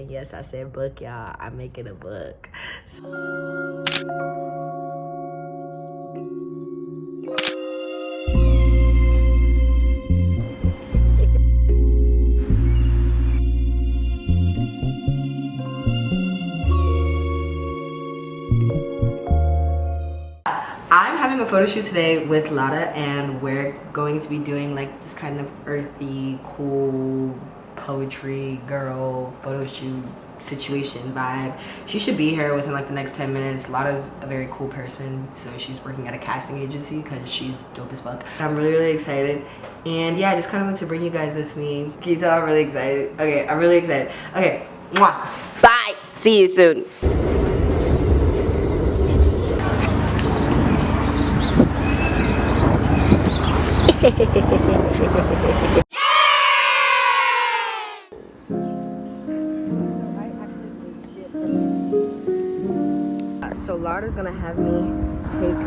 And yes, I said book, y'all. I'm making a book. I'm having a photo shoot today with Lada, and we're going to be doing like this kind of earthy, cool poetry girl photo shoot situation vibe. She should be here within like the next 10 minutes. Lada's a very cool person, so she's working at a casting agency because she's dope as fuck. I'm really excited, and yeah, I just kind of want to bring you guys with me. Can you tell I'm really excited? Okay, I'm really excited. Okay, mwah. Bye. See you soon. So Lada's gonna have me take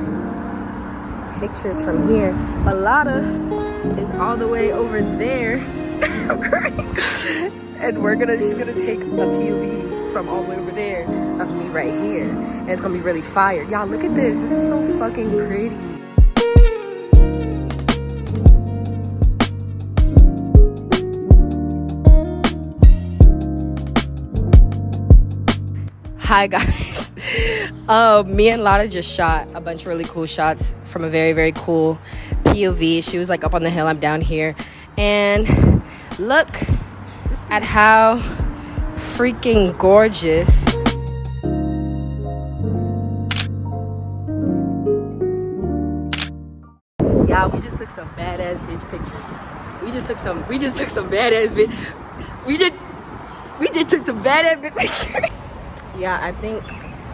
pictures from here, but Lada is all the way over there. I'm crying. And she's gonna take a POV from all the way over there of me right here, and it's gonna be really fire. Y'all, look at this. This is so fucking pretty. Hi guys. Me and Lada just shot a bunch of really cool shots from a very cool POV. She was like up on the hill, I'm down here, and look at how freaking gorgeous. Y'all, we just took some badass bitch pictures. We just took some badass bitch. We just took some badass bitch pictures. Yeah, I think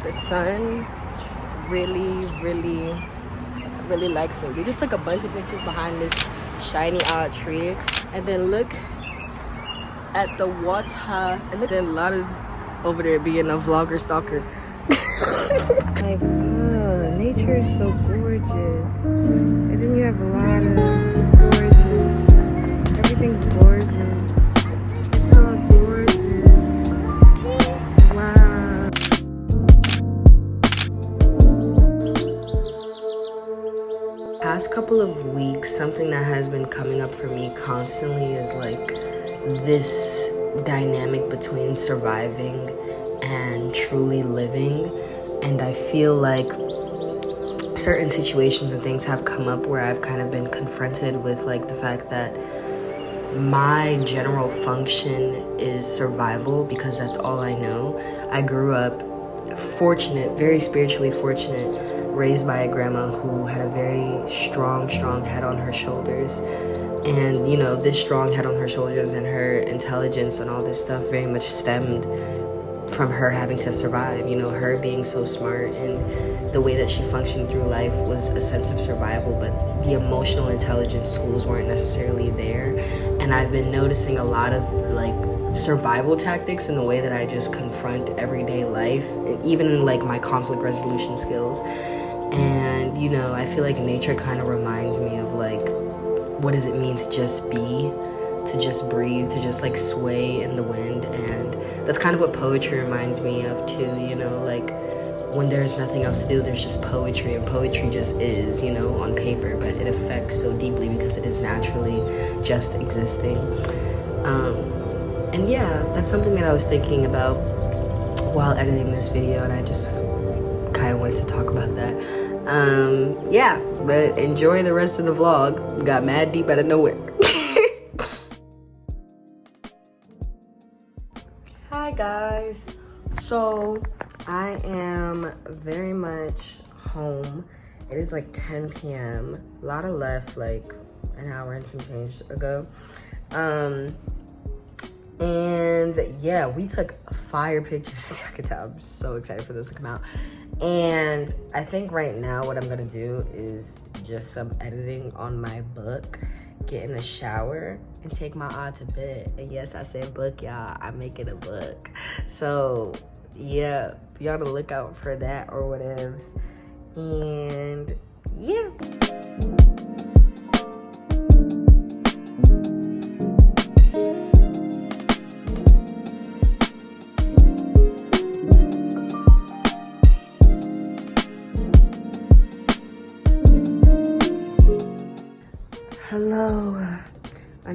the sun really likes me. We just took a bunch of pictures behind this shiny tree, and then look at the water, and look at Lada's over there being a vlogger stalker. Like, nature is so gorgeous, and then you have Lada, gorgeous. Everything's gorgeous. It's so gorgeous. Wow. Past couple of weeks, something that has been coming up for me constantly is like this dynamic between surviving and truly living. And I feel like certain situations and things have come up where I've kind of been confronted with like the fact that my general function is survival, because that's all I know. I grew up fortunate, very spiritually fortunate, raised by a grandma who had a very strong head on her shoulders. And, you know, this strong head on her shoulders and her intelligence and all this stuff very much stemmed from her having to survive. You know, her being so smart, and the way that she functioned through life was a sense of survival, but the emotional intelligence tools weren't necessarily there. And I've been noticing a lot of like survival tactics in the way that I just confront everyday life, and even in like my conflict resolution skills. And, you know, I feel like nature kind of reminds me of like, what does it mean to just be, to just breathe, to just like sway in the wind. And that's kind of what poetry reminds me of too, you know, like when there's nothing else to do, there's just poetry, and poetry just is, you know, on paper, but it affects so deeply because it is naturally just existing. And yeah, that's something that I was thinking about while editing this video, and I just kind of wanted to talk about that. Yeah, but enjoy the rest of the vlog. Got mad deep out of nowhere. Hi guys, so I am very much home. It is like 10 p.m. Lada left like an hour and some change ago. And yeah, we took fire pictures. I can tell I'm so excited for those to come out. And I think right now what I'm gonna do is just some editing on my book, get in the shower, and take my eye to bed. And yes, I said book, y'all. I'm making a book. So yeah, be on the lookout for that or whatever. And yeah.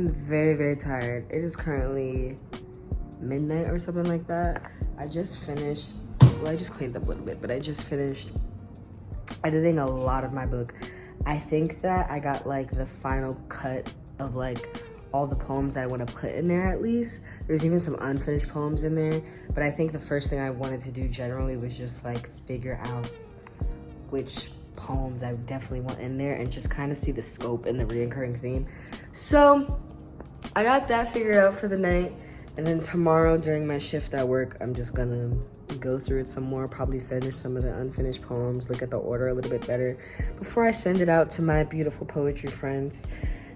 I'm very, very tired. It is currently midnight or something like that. I just finished, well, I just cleaned up a little bit, but I just finished editing a lot of my book. I think that I got like the final cut of like all the poems I want to put in there at least. There's even some unfinished poems in there, but I think the first thing I wanted to do generally was just like figure out which poems I definitely want in there and just kind of see the scope and the reoccurring theme. So I got that figured out for the night, and then tomorrow during my shift at work, I'm just gonna go through it some more, probably finish some of the unfinished poems, look at the order a little bit better before I send it out to my beautiful poetry friends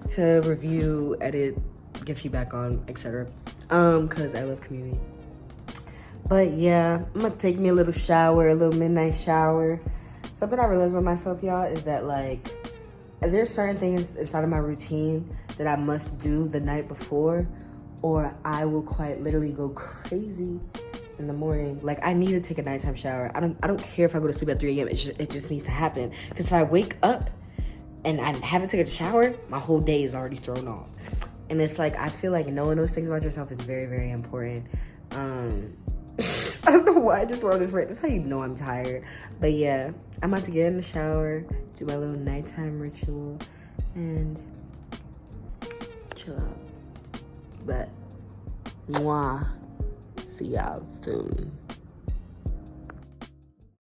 to review, edit, give feedback on, etc. Because I love community. But yeah, I'm gonna take me a little shower, a little midnight shower. Something I realized about myself, y'all, is that like there's certain things inside of my routine that I must do the night before, or I will quite literally go crazy in the morning. Like I need to take a nighttime shower. I don't care if I go to sleep at 3 a.m. It just needs to happen. Because if I wake up and I haven't taken a shower, my whole day is already thrown off. And it's like I feel like knowing those things about yourself is very, very important. I don't know why I just wrote this right. That's how you know I'm tired. But yeah, I'm about to get in the shower, do my little nighttime ritual, and chill out. But, mwah. See y'all soon.